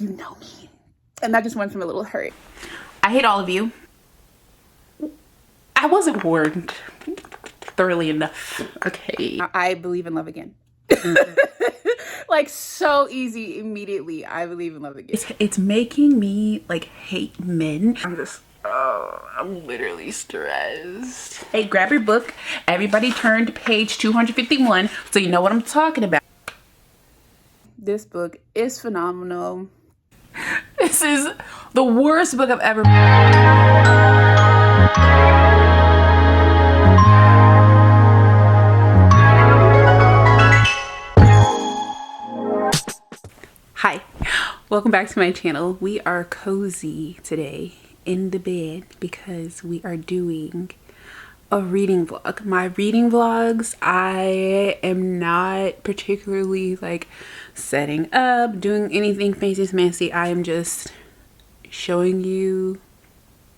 You know me. And that just went from a little hurt. I hate all of you. I wasn't warned thoroughly enough. Okay. I believe in love again. Like so easy immediately. I believe in love again. It's making me like hate men. I'm literally stressed. Hey, grab your book. Everybody turn to page 251 so you know what I'm talking about. This book is phenomenal. This is the worst book I've ever. Hi, welcome back to my channel. We are cozy today in the bed because we are doing a reading vlog. My reading vlogs, I am not particularly like setting up, doing anything fancy. I am just showing you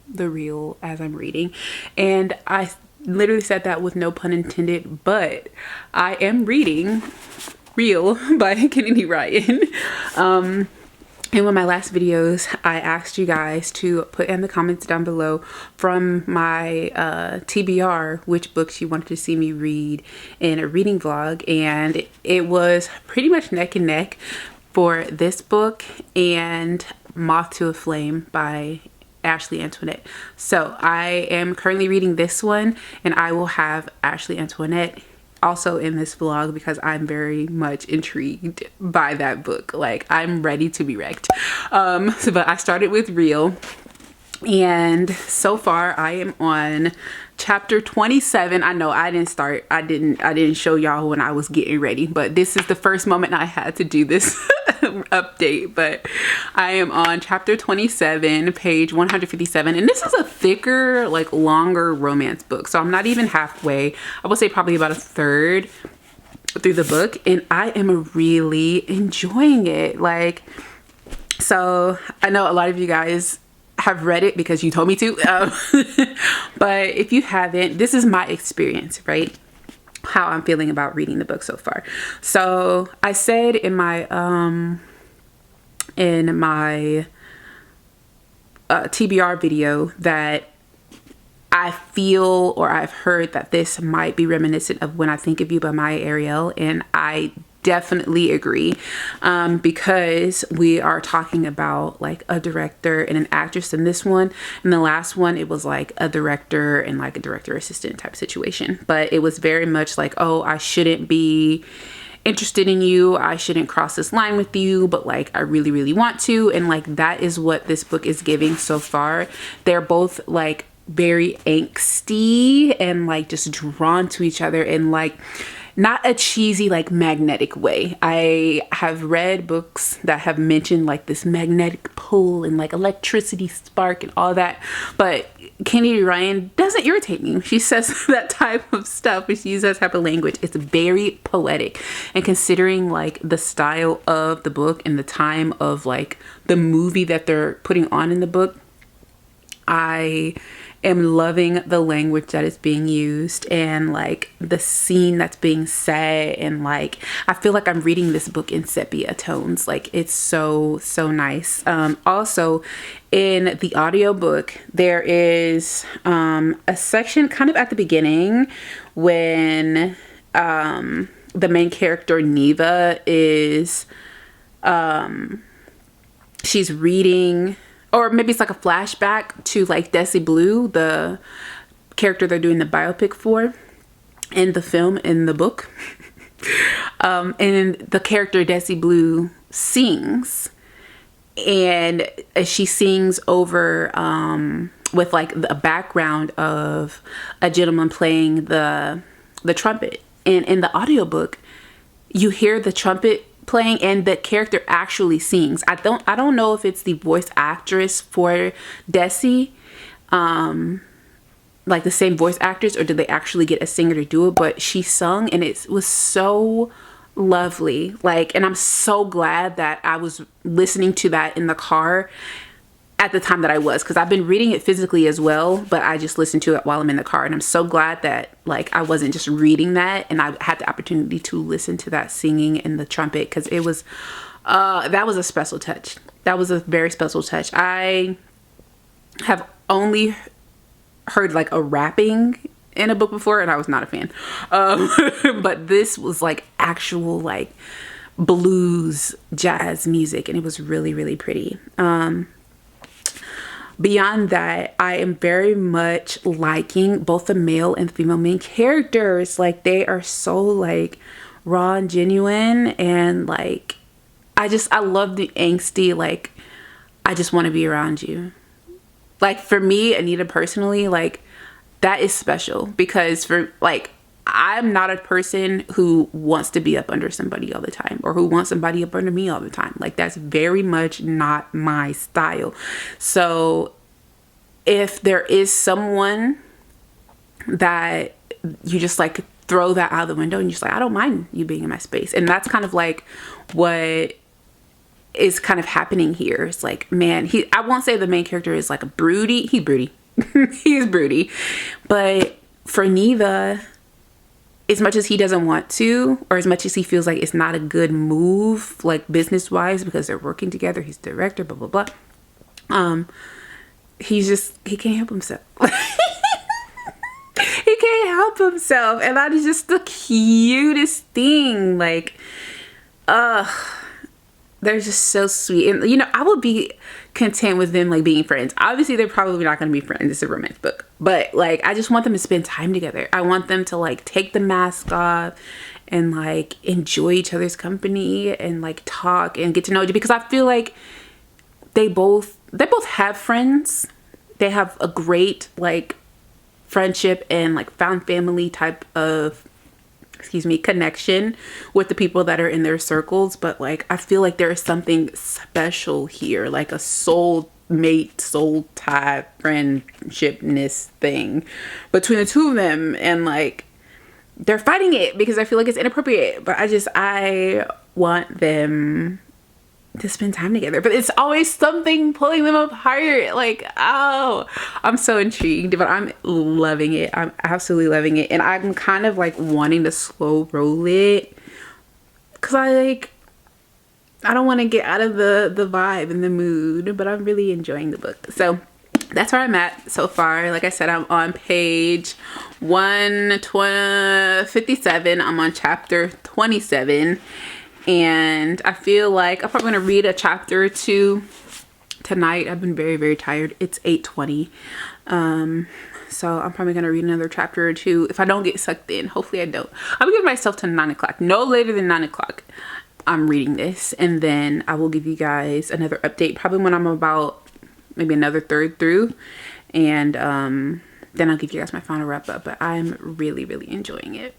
the real as I'm reading. And I literally said that with no pun intended, but I am reading Real by Kennedy Ryan. In one of my last videos, I asked you guys to put in the comments down below from my TBR which books you wanted to see me read in a reading vlog, and it was pretty much neck and neck for this book and Moth to a Flame by Ashley Antoinette. So I am currently reading this one, and I will have Ashley Antoinette also in this vlog because I'm very much intrigued by that book. Like, I'm ready to be wrecked. But I started with Real, and so far I am on chapter 27. I know I didn't show y'all when I was getting ready, but this is the first moment I had to do this update. But I am on chapter 27, page 157, and this is a thicker, like longer romance book, so I'm not even halfway. I will say probably about a third through the book, and I am really enjoying it. Like, so I know a lot of you guys have read it because you told me to, but if you haven't, this is my experience, right? How I'm feeling about reading the book so far. So I said in my TBR video that I feel, or I've heard, that this might be reminiscent of When I Think of You by Myah Ariel, and I definitely agree, because we are talking about like a director and an actress in this one, and the last one it was like a director and like a director assistant type situation, but it was very much like, oh, I shouldn't be interested in you, I shouldn't cross this line with you, but like I really want to. And like that is what this book is giving so far. They're both like very angsty and like just drawn to each other in like not a cheesy like magnetic way. I have read books that have mentioned like this magnetic pull and like electricity spark and all that, but Kennedy Ryan doesn't irritate me. She says that type of stuff, but she uses that type of language. It's very poetic, and considering like the style of the book and the time of like the movie that they're putting on in the book, I am loving the language that is being used and like the scene that's being said, and like I feel like I'm reading this book in sepia tones. Like, it's so nice. Also in the audiobook there is a section kind of at the beginning when the main character Neva is she's reading, or maybe it's like a flashback to like Desi Blue, the character they're doing the biopic for in the film, in the book. And the character Desi Blue sings, and she sings over with like the background of a gentleman playing the trumpet. And in the audiobook you hear the trumpet playing and the character actually sings. I don't know if it's the voice actress for Desi, like the same voice actress, or did they actually get a singer to do it, but she sung and it was so lovely. Like, and I'm so glad that I was listening to that in the car at the time that I was, because I've been reading it physically as well, but I just listened to it while I'm in the car, and I'm so glad that like I wasn't just reading that and I had the opportunity to listen to that singing in the trumpet, because it was That was a special touch. That was a very special touch. I have only heard like a rapping in a book before, and I was not a fan. But this was like actual like blues jazz music, and it was really, really pretty. Beyond that, I am very much liking both the male and female main characters. Like, they are so like raw and genuine, and like I love the angsty, like, I just want to be around you. Like, for me, Anita, personally, like, that is special, because for like, I'm not a person who wants to be up under somebody all the time, or who wants somebody up under me all the time. Like, that's very much not my style. So if there is someone that you just like throw that out of the window, and you're just like, I don't mind you being in my space. And that's kind of like what is kind of happening here. It's like, man, I won't say the main character is like a broody. He's broody. He's broody. But for Neva, as much as he doesn't want to, or as much as he feels like it's not a good move, like business wise, because they're working together, he's the director, blah, blah, blah. He can't help himself. He can't help himself. And that is just the cutest thing. Like, they're just so sweet. And, you know, I would be content with them, like, being friends. Obviously, they're probably not going to be friends. It's a romance book. But, like, I just want them to spend time together. I want them to, like, take the mask off and, like, enjoy each other's company and, like, talk and get to know each other. Because I feel like they both have friends. They have a great, like, friendship and, like, found family type of connection with the people that are in their circles. But like, I feel like there is something special here, like a soul mate, soul tie friendshipness thing between the two of them. And like, they're fighting it because I feel like it's inappropriate, but I want them to spend time together. But it's always something pulling them apart. Like, oh, I'm so intrigued, but I'm loving it. I'm absolutely loving it. And I'm kind of like wanting to slow roll it, because I don't want to get out of the vibe and the mood, but I'm really enjoying the book. So that's where I'm at so far. Like I said, I'm on page 157. I'm on chapter 27. And I feel like I'm probably going to read a chapter or two tonight. I've been very, very tired. It's 8:20. So I'm probably going to read another chapter or two if I don't get sucked in. Hopefully I don't. I'm giving myself to 9 o'clock. No later than 9 o'clock. I'm reading this. And then I will give you guys another update. Probably when I'm about maybe another third through. And then I'll give you guys my final wrap up. But I'm really, really enjoying it.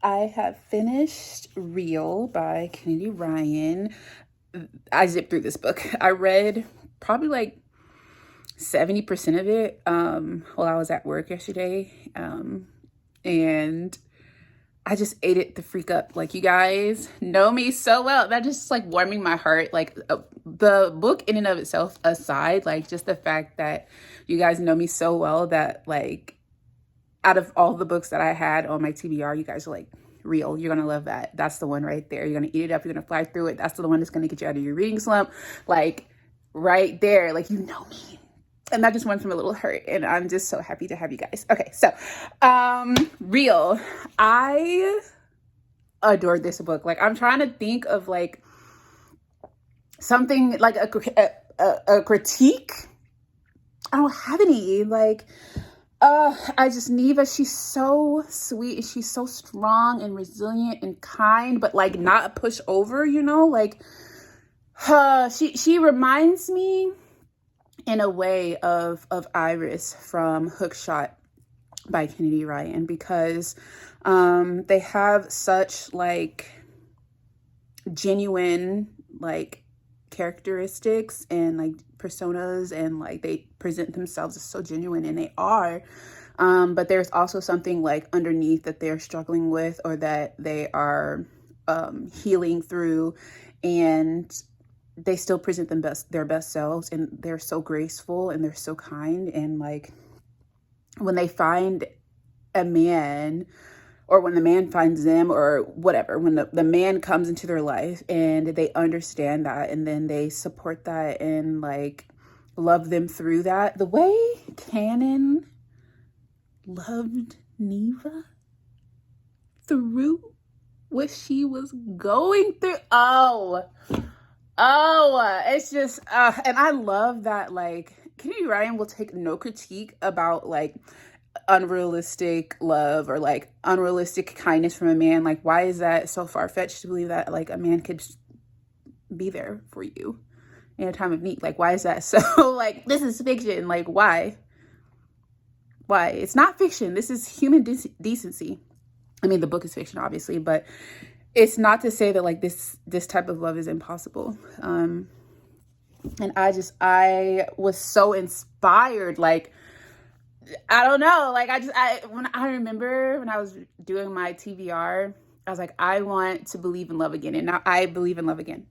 I have finished Real by Kennedy Ryan. I zipped through this book. I read probably like 70% of it while I was at work yesterday. And I just ate it the freak up. Like, you guys know me so well. That just like warming my heart. Like, the book in and of itself aside, like just the fact that you guys know me so well that like out of all the books that I had on my TBR, you guys are like, Real, you're gonna love that. That's the one right there. You're gonna eat it up. You're gonna fly through it. That's the one that's gonna get you out of your reading slump. Like, right there. Like, you know me And that just went from a little hurt, and I'm just so happy to have you guys. Okay, so Real. I adored this book. Like, I'm trying to think of like something like a critique. I don't have any. Like, I just, Neva, she's so sweet and she's so strong and resilient and kind, but like not a pushover, you know? Like, she reminds me in a way of Iris from Hookshot by Kennedy Ryan, because they have such like genuine like characteristics and like personas, and like they present themselves as so genuine, and they are, but there's also something like underneath that they're struggling with, or that they are healing through, and they still present their best selves, and they're so graceful and they're so kind. And like when they find a man, or when the man finds them, or whatever, when the man comes into their life and they understand that, and then they support that and like love them through that. The way Canon loved Neva through what she was going through. It's just, and I love that, like, Kennedy Ryan will take no critique about like unrealistic love or like unrealistic kindness from a man. Like, why is that so far-fetched to believe that like a man could be there for you in a time of need? Like, why is that so like, this is fiction? Like, why it's not fiction. This is human decency. I mean, the book is fiction obviously, but it's not to say that like this type of love is impossible. And I was so inspired. Like, I don't know. Like, I remember when I was doing my TBR, I was like, I want to believe in love again. And now I believe in love again.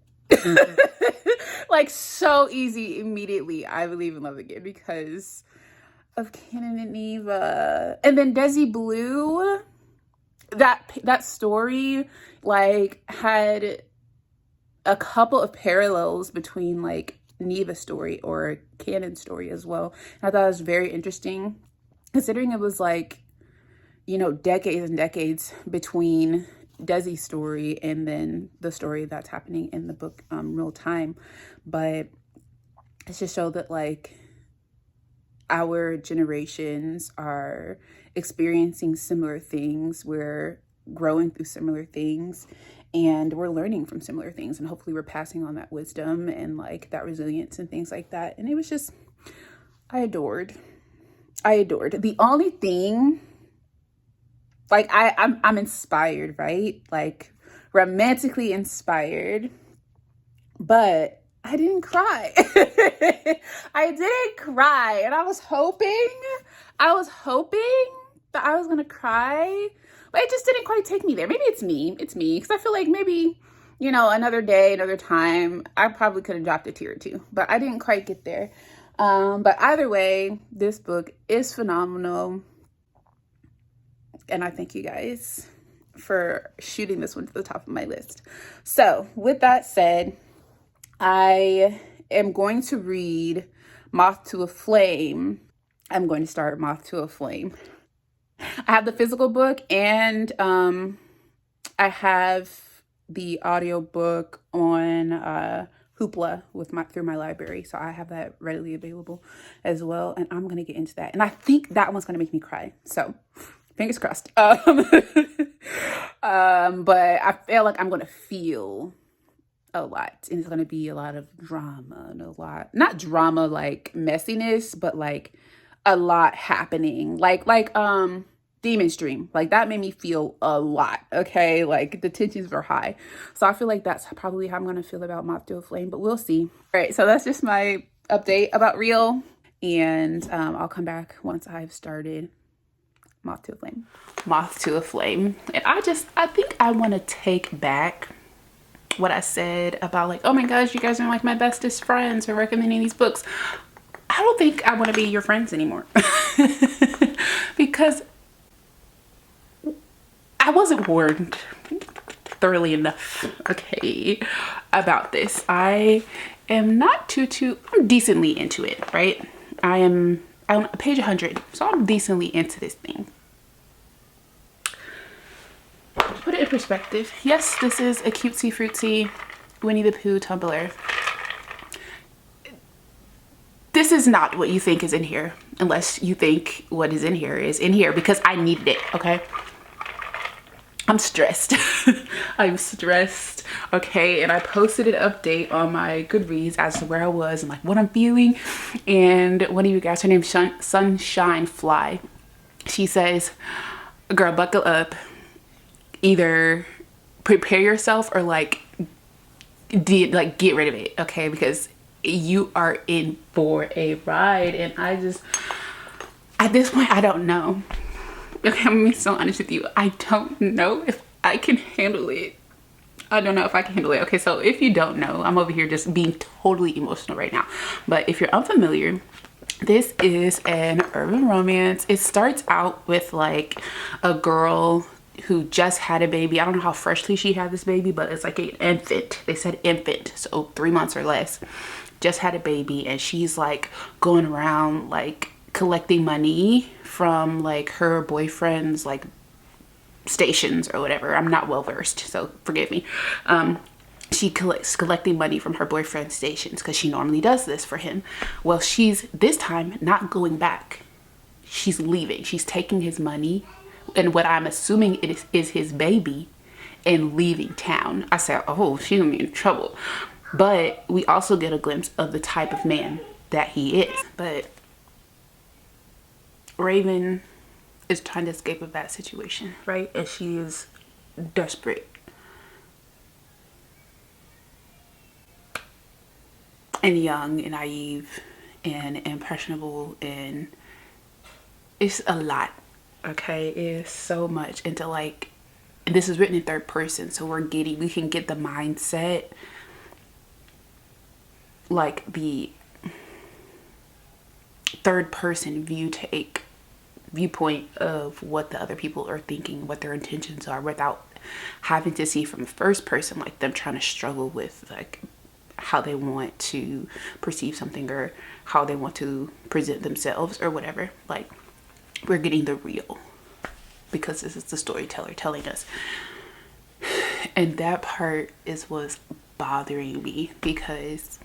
Like, so easy. Immediately, I believe in love again because of Canon and Neva. And then Desi Blue, that story, like, had a couple of parallels between, like, Neva's story or Canon's story as well. And I thought it was very interesting, considering it was like, you know, decades and decades between Desi's story and then the story that's happening in the book real time. But it's just show that like our generations are experiencing similar things. We're growing through similar things, and we're learning from similar things, and hopefully we're passing on that wisdom and like that resilience and things like that. And it was just, I adored. The only thing, like, I'm inspired, right? Like, romantically inspired, but I didn't cry. I didn't cry, and I was hoping that I was gonna cry, but it just didn't quite take me there. Maybe it's me, because I feel like maybe, you know, another day, another time, I probably could have dropped a tear or two, but I didn't quite get there. But either way, this book is phenomenal, and I thank you guys for shooting this one to the top of my list. So with that said, I am going to read Moth to a Flame. I'm going to start Moth to a Flame. I have the physical book, and I have the audiobook on Hoopla through my library, so I have that readily available as well, and I'm gonna get into that, and I think that one's gonna make me cry, so fingers crossed. But I feel like I'm gonna feel a lot, and it's gonna be a lot of drama and not drama like messiness, but like a lot happening, like Demon's Dream. Like, that made me feel a lot, okay? Like, the tensions were high. So I feel like that's probably how I'm going to feel about Moth to a Flame, but we'll see. All right, so that's just my update about Real, and I'll come back once I've started Moth to a Flame. Moth to a Flame. And I think I want to take back what I said about, like, oh my gosh, you guys are like my bestest friends for recommending these books. I don't think I want to be your friends anymore. Because I wasn't warned thoroughly enough, okay, about this. I am not I'm decently into it, right? I'm on page 100, so I'm decently into this thing. To put it in perspective, yes, this is a cutesy fruitsy Winnie the Pooh Tumblr. This is not what you think is in here, unless you think what is in here, because I needed it, okay? I'm stressed. I'm stressed, okay? And I posted an update on my Goodreads as to where I was and like what I'm feeling. And one of you guys, her name's Sunshine Fly. She says, girl, buckle up. Either prepare yourself or like get rid of it, okay? Because you are in for a ride. And I just, at this point, I don't know. Okay, I'm gonna be so honest with you. I don't know if I can handle it. I don't know if I can handle it. Okay, so if you don't know, I'm over here just being totally emotional right now. But if you're unfamiliar, this is an urban romance. It starts out with like a girl who just had a baby. I don't know how freshly she had this baby, but it's like an infant. They said infant, so 3 months or less. Just had a baby, and she's like going around like collecting money from like her boyfriend's like stations or whatever. I'm not well versed, so forgive me. She collecting money from her boyfriend's stations because she normally does this for him. Well, she's this time not going back. She's leaving. She's taking his money and what I'm assuming is his baby and leaving town. I said, oh, she's gonna be in trouble. But we also get a glimpse of the type of man that he is. But Raven is trying to escape a bad situation, right? And she is desperate. And young and naive and impressionable, and it's a lot, okay? It is so much. And to like, and this is written in third person, so we can get the mindset, like the third person viewpoint of what the other people are thinking, what their intentions are, without having to see from the first person, like them trying to struggle with like how they want to perceive something or how they want to present themselves or whatever. Like, we're getting the real, because this is the storyteller telling us. And that part is what's bothering me, because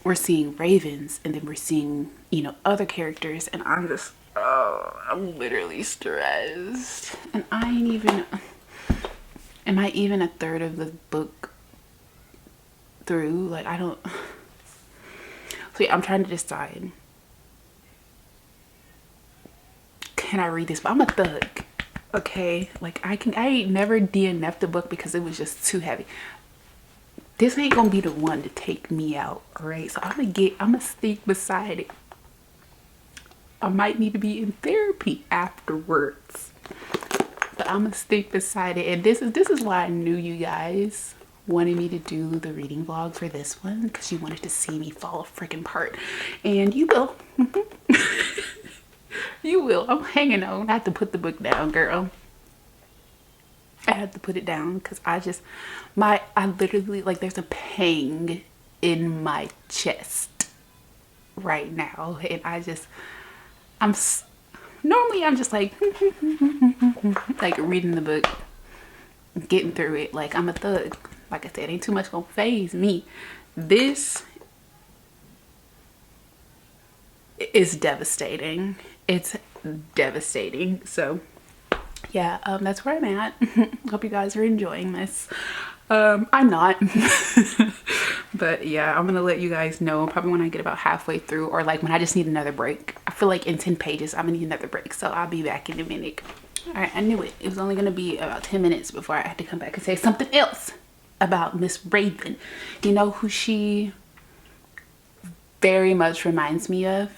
we're seeing Ravens and then we're seeing, you know, other characters, and I'm just, oh, I'm literally stressed. And I ain't even, am I even a third of the book through? Like, I don't, so yeah, I'm trying to decide, can I read this? But I'm a thug, okay? Like, I ain't never DNF'd the book because it was just too heavy. This ain't gonna be the one to take me out, all right? So I'm gonna stick beside it. I might need to be in therapy afterwards, but I'm gonna stick beside it. And this is why I knew you guys wanted me to do the reading vlog for this one, because you wanted to see me fall a freaking apart, and you will. You will. I'm hanging on. I have to put the book down, girl. I had to put it down because I literally, like, there's a pang in my chest right now. And normally I'm just like, like reading the book, getting through it. Like, I'm a thug. Like I said, ain't too much gonna faze me. This is devastating. It's devastating. So yeah, that's where I'm at. Hope you guys are enjoying this. I'm not. But yeah, I'm gonna let you guys know probably when I get about halfway through, or like when I just need another break. I feel like in 10 pages I'm gonna need another break, so I'll be back in a minute. All right, I knew it. It was only gonna be about 10 minutes before I had to come back and say something else about Miss Raven. You know who she very much reminds me of?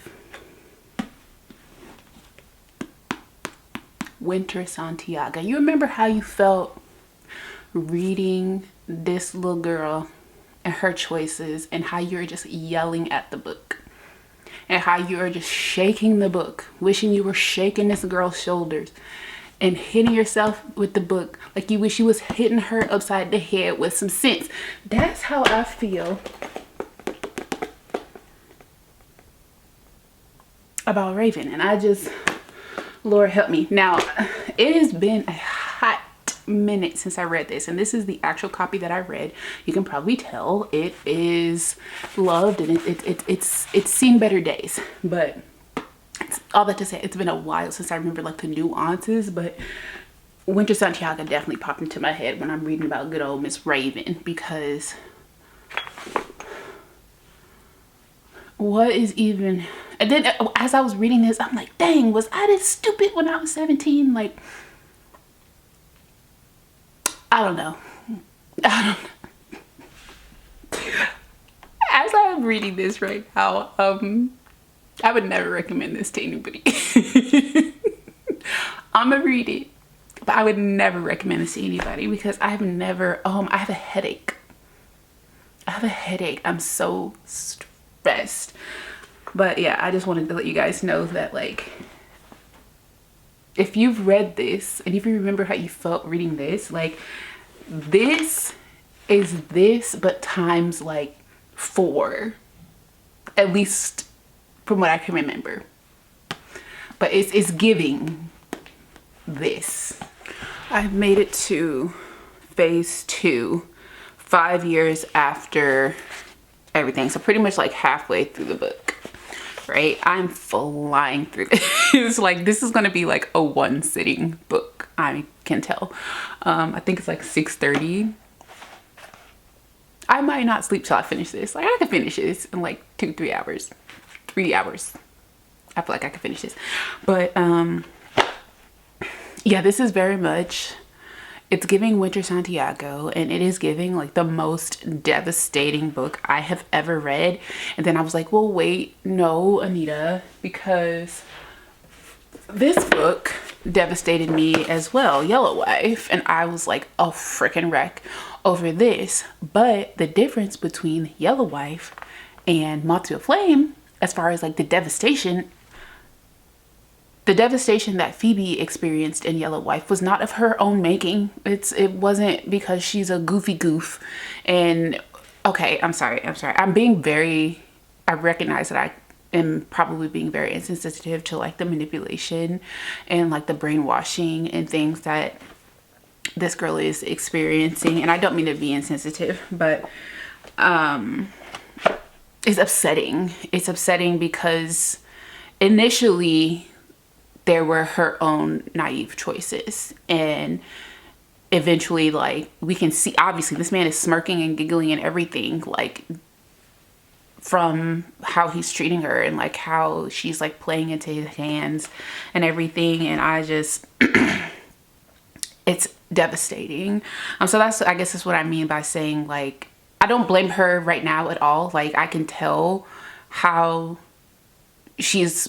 Winter Santiago. You remember how you felt reading this little girl and her choices, and how you're just yelling at the book, and how you're just shaking the book, wishing you were shaking this girl's shoulders and hitting yourself with the book like you wish you was hitting her upside the head with some sense. That's how I feel about Raven, and I just, Lord help me. Now, it has been a hot minute since I read this, and this is the actual copy that I read. You can probably tell it is loved, and it's seen better days. But all that to say, it's been a while since I remember like the nuances, but Winter Santiago definitely popped into my head when I'm reading about good old Miss Raven, because what is even, and then as I was reading this, I'm like, dang, was I this stupid when I was 17? Like, I don't know. As I'm reading this right now, I would never recommend this to anybody. I'm gonna read it, but I would never recommend this to anybody because I've never, I have a headache. I'm so stressed. But yeah, I just wanted to let you guys know that, like, if you've read this and if you remember how you felt reading this, like, this is this, but times like 4, at least from what I can remember. But it's giving this. I've made it to phase 2, 5 years after everything. So pretty much like halfway through the book, right? I'm flying through this. Like, this is gonna be like a 1 sitting book, I can tell. I think it's like 6:30. I might not sleep till I finish this. Like, I can finish this in like 2-3 hours. 3 hours. I feel like I can finish this. But yeah, this is very much, it's giving Winter Santiago, and it is giving like the most devastating book I have ever read. And then I was like, well, wait, no, Anita, because this book devastated me as well, Yellow Wife, and I was like a freaking wreck over this. But the difference between Yellow Wife and Moth to a Flame, as far as like the devastation that Phoebe experienced in Yellow Wife was not of her own making. It wasn't because she's a goofy goof. And okay, I'm sorry. I recognize that I am probably being very insensitive to like the manipulation and like the brainwashing and things that this girl is experiencing. And I don't mean to be insensitive, but it's upsetting. It's upsetting because initially there were her own naive choices, and eventually, like, we can see, obviously this man is smirking and giggling and everything, like, from how he's treating her and like how she's like playing into his hands and everything. And I just it's devastating. So that's, I guess that's what I mean by saying, like, I don't blame her right now at all. Like, I can tell how she's,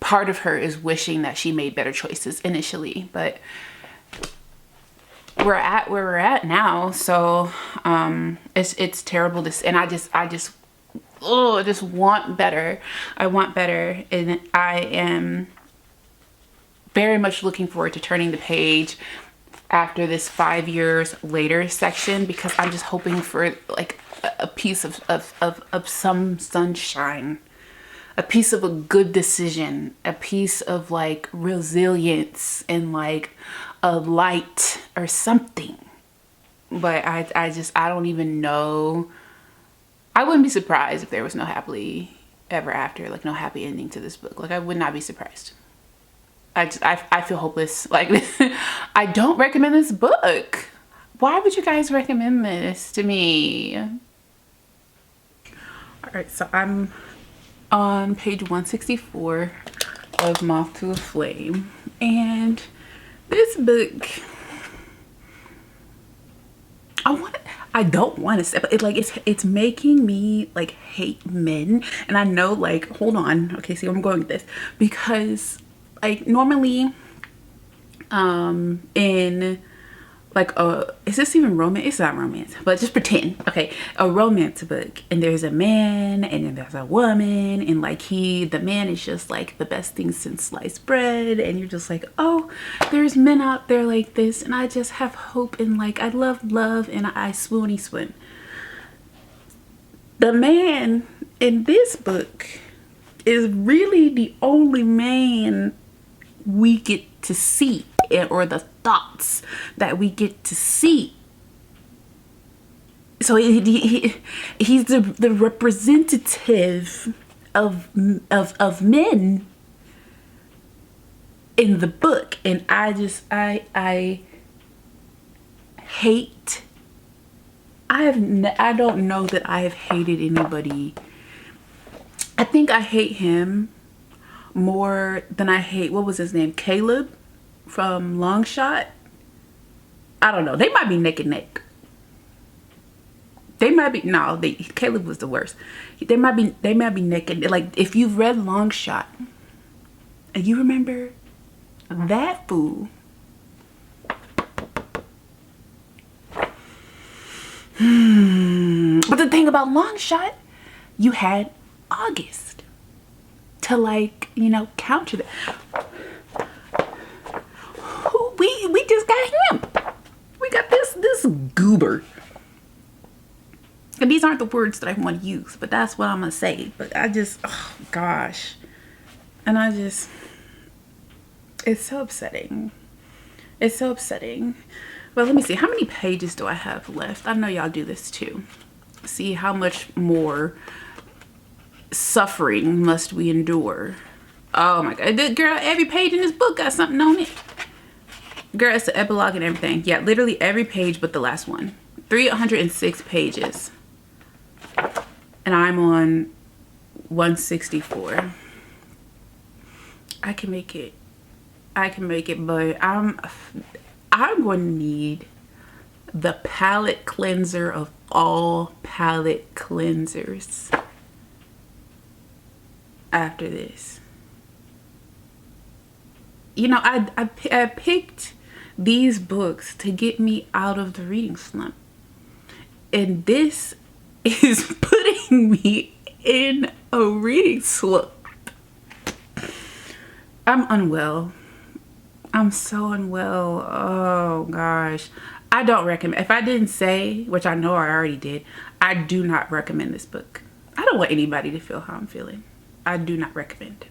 part of her is wishing that she made better choices initially, but we're at where we're at now. So it's terrible to, and I just want better. I want better, and I am very much looking forward to turning the page after this 5 years later section, because I'm just hoping for like a piece of some sunshine, a piece of a good decision, a piece of like resilience and like a light or something. But I don't even know. I wouldn't be surprised if there was no happily ever after, like no happy ending to this book. Like, I would not be surprised. I feel hopeless. Like, I don't recommend this book. Why would you guys recommend this to me? All right, so I'm on page 164 of Moth to a Flame, and this book, I don't want to say, but it's making me like hate men. And I know, like, hold on, okay, see where I'm going with this, because like normally in like is this even romance? It's not romance, but just pretend, okay, a romance book, and there's a man and then there's a woman, and like the man is just like the best thing since sliced bread, and you're just like, oh, there's men out there like this, and I just have hope, and like I love and I swoony swoon. The man in this book is really the only man we get to see, or the thoughts that we get to see. So he's the representative of men in the book, and I hate. I don't know that I have hated anybody. I think I hate him more than I hate, what was his name, Caleb from Long Shot. I don't know. They might be neck and neck. They might be, no, Caleb was the worst. They might be neck and neck. Like, if you've read Long Shot and you remember that fool. But the thing about Long Shot, you had August to, like, you know, counter that. We just got him. We got this goober. And these aren't the words that I want to use, but that's what I'm gonna say. But I just, oh gosh, and I just, it's so upsetting. It's so upsetting. Well, let me see, how many pages do I have left? I know y'all do this too. See how much more suffering must we endure. Oh my god, girl, every page in this book got something on it. Girl, it's the epilogue and everything. Yeah, literally every page but the last one. 306 pages. And I'm on 164. I can make it, but I'm going to need the palette cleanser of all palette cleansers after this. You know, I picked these books to get me out of the reading slump, and this is putting me in a reading slump. I'm unwell. I'm so unwell. Oh gosh. I don't recommend, if I didn't say, which I know I already did, I do not recommend this book. I don't want anybody to feel how I'm feeling. I do not recommend.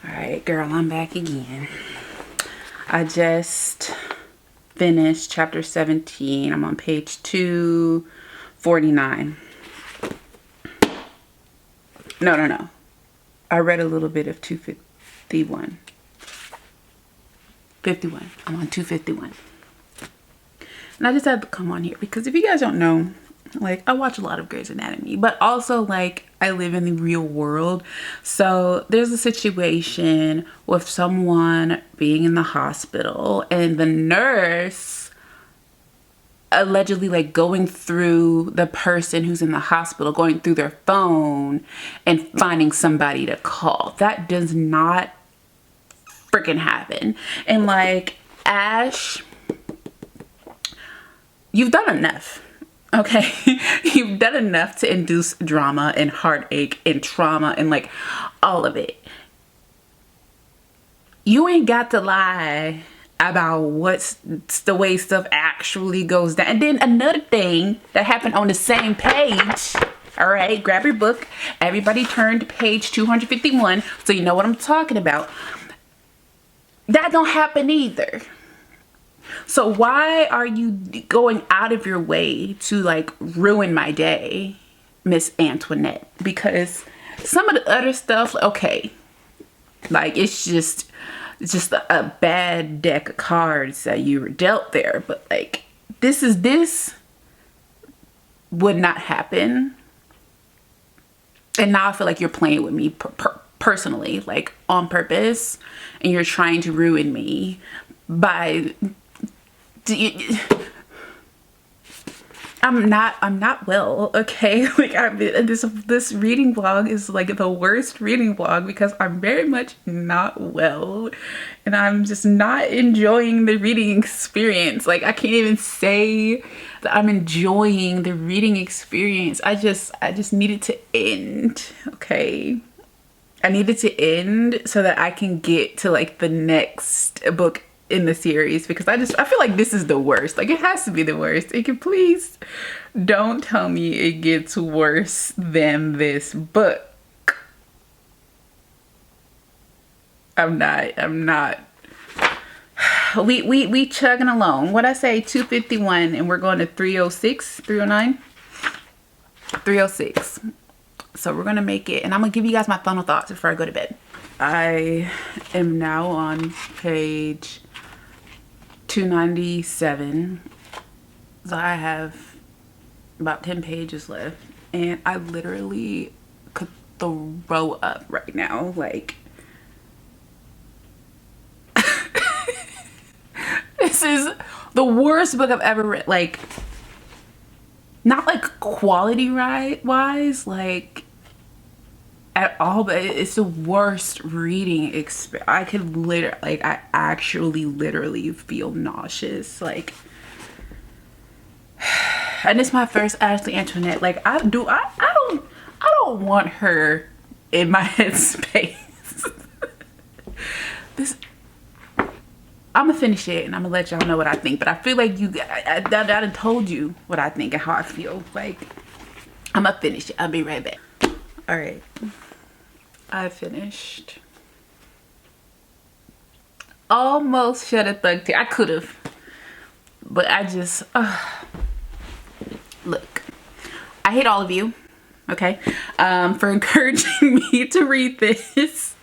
Alright, girl, I'm back again. I just finished chapter 17. I'm on page 249. No. I read a little bit of 251. 51. I'm on 251. And I just had to come on here because if you guys don't know, like, I watch a lot of Grey's Anatomy, but also, like, I live in the real world. So there's a situation with someone being in the hospital and the nurse allegedly, like, going through the person who's in the hospital, going through their phone and finding somebody to call. That does not freaking happen. And, like, Ash, you've done enough. Okay, you've done enough to induce drama and heartache and trauma and, like, all of it. You ain't got to lie about what's the way stuff actually goes down. And then another thing that happened on the same page. All right, grab your book. Everybody turn to page 251 so you know what I'm talking about. That don't happen either. So why are you going out of your way to, like, ruin my day, Miss Antoinette? Because some of the other stuff, okay, like, it's just a bad deck of cards that you were dealt there. But, like, this would not happen. And now I feel like you're playing with me personally, like, on purpose, and you're trying to ruin me by... I'm not well, okay? Like this reading vlog is like the worst reading vlog because I'm very much not well and I'm just not enjoying the reading experience. Like I can't even say that I'm enjoying the reading experience. I just need it to end, okay? I need it to end so that I can get to like the next book in the series, because I feel like this is the worst. Like it has to be the worst. It can, please don't tell me it gets worse than this book. I'm not. We chugging along. What I say, 251 and we're going to 306, 309, 306. So we're gonna make it, and I'm gonna give you guys my final thoughts before I go to bed. I am now on page 297, so I have about 10 pages left, and I literally could throw up right now. Like this is the worst book I've ever read. Like, not like quality wise, like at all, but it's the worst reading experience. I could literally, like, I actually literally feel nauseous. Like, and it's my first Ashley Antoinette. Like, I don't want her in my headspace. I'm gonna finish it and I'm gonna let y'all know what I think, but I feel like I done told you what I think and how I feel. Like, I'm gonna finish it. I'll be right back. All right, I finished. Almost shed a thug tear. I could have, but I just look. I hate all of you, okay, for encouraging me to read this.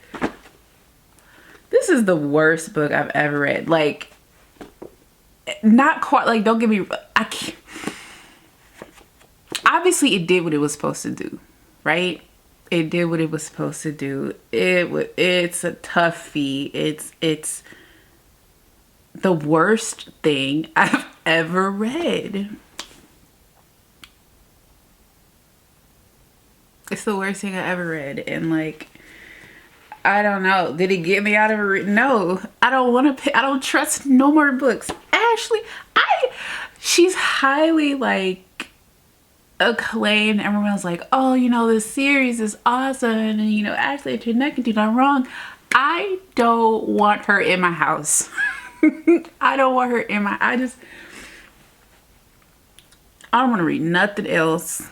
This is the worst book I've ever read. Like, not quite, like, don't get me, I can't. Obviously it did what it was supposed to do, right? It did what it was supposed to do. It's a toughie. It's the worst thing I've ever read. It's the worst thing I ever read. And like, I don't know. Did it get me out of it? No. I don't want to. I don't trust no more books. Ashley, she's highly like acclaimed. Everyone's like, oh, you know, this series is awesome, and you know, Ashley Antoinette can do no wrong. I don't want her in my house. I don't want her in my. I don't want to read nothing else.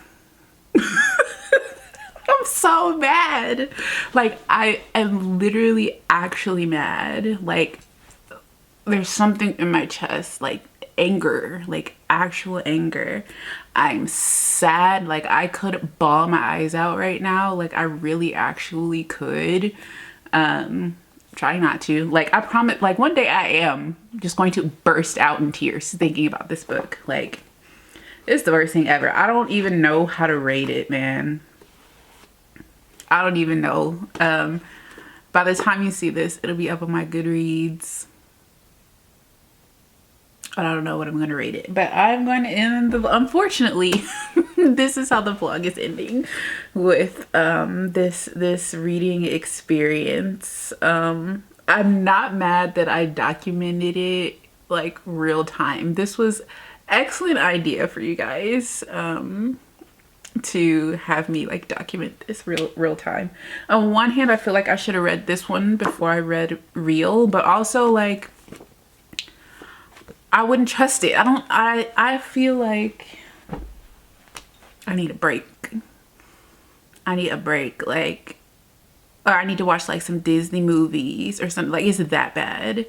I'm so mad. Like, I am literally actually mad. Like, there's something in my chest, like anger, like actual anger. I'm sad. Like, I could bawl my eyes out right now. Like, I really actually could. Try not to. Like, I promise, like, one day I am just going to burst out in tears thinking about this book. Like, it's the worst thing ever. I don't even know how to rate it, man. I don't even know. By the time you see this, it'll be up on my Goodreads. I don't know what I'm going to rate it. But I'm going to end the... Unfortunately, this is how the vlog is ending. With this reading experience. I'm not mad that I documented it like real time. This was excellent idea for you guys. To have me like document this real time. On one hand, I feel like I should have read this one before I read Real, but also like I wouldn't trust it. I feel like I need a break. I need a break, like, or I need to watch like some Disney movies or something. Like, is it that bad?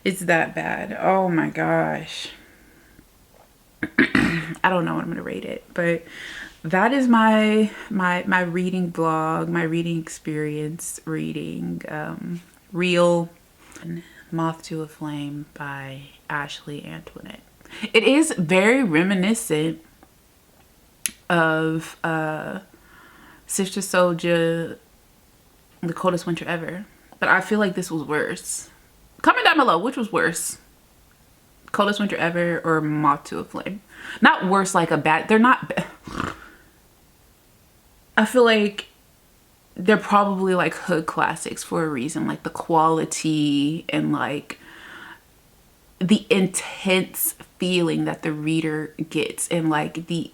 It's that bad. Oh my gosh. I don't know what I'm gonna rate it, but that is my reading vlog, my reading experience reading Real, Moth to a Flame by Ashley Antoinette. It is very reminiscent of Sister Souljah, The Coldest Winter Ever, but I feel like this was worse. Comment down below, which was worse? Coldest Winter Ever or Moth to a Flame. Not worse, like a bad, they're not, I feel like they're probably like hood classics for a reason. Like the quality and like the intense feeling that the reader gets, and like the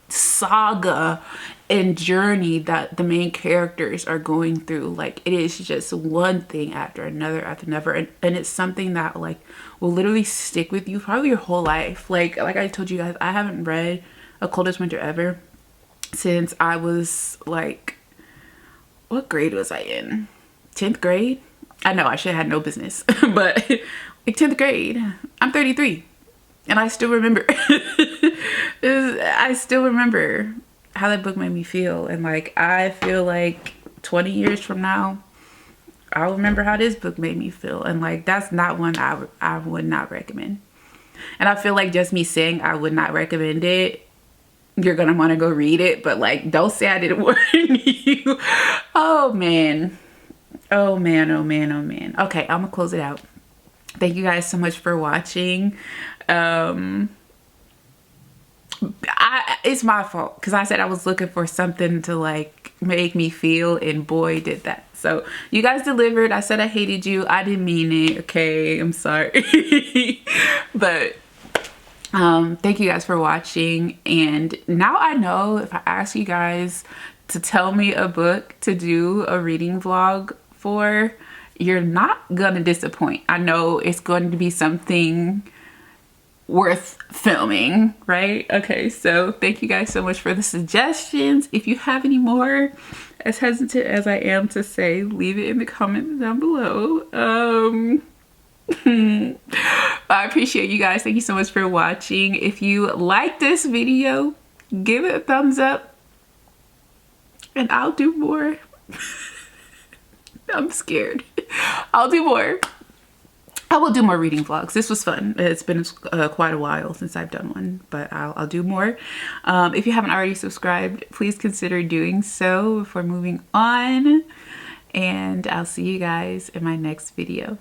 saga and journey that the main characters are going through. Like it is just one thing after another after another, and it's something that like will literally stick with you probably your whole life. Like I told you guys, I haven't read A Coldest Winter Ever since I was like, what grade was I in? 10th grade? I know I should have had no business, but like 10th grade. I'm 33 and I still remember. I still remember how that book made me feel. And like, I feel like 20 years from now, I'll remember how this book made me feel. And like, that's not one I would not recommend. And I feel like just me saying I would not recommend it, you're gonna want to go read it, but like, don't say I didn't warn you. Oh man. Oh man, oh man, oh man. Okay, I'm gonna close it out. Thank you guys so much for watching. It's my fault because I said I was looking for something to like make me feel, and boy did that. So you guys delivered. I said I hated you. I didn't mean it. Okay, I'm sorry. But thank you guys for watching. And now I know if I ask you guys to tell me a book to do a reading vlog for, you're not gonna disappoint. I know it's going to be something worth filming, right? Okay, so thank you guys so much for the suggestions. If you have any more, as hesitant as I am to say, leave it in the comments down below. I appreciate you guys. Thank you so much for watching. If you like this video, give it a thumbs up and I'll do more. I'm scared. I'll do more. I will do more reading vlogs. This was fun. It's been quite a while since I've done one, but I'll do more. If you haven't already subscribed, please consider doing so before moving on. And I'll see you guys in my next video.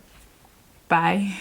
Bye.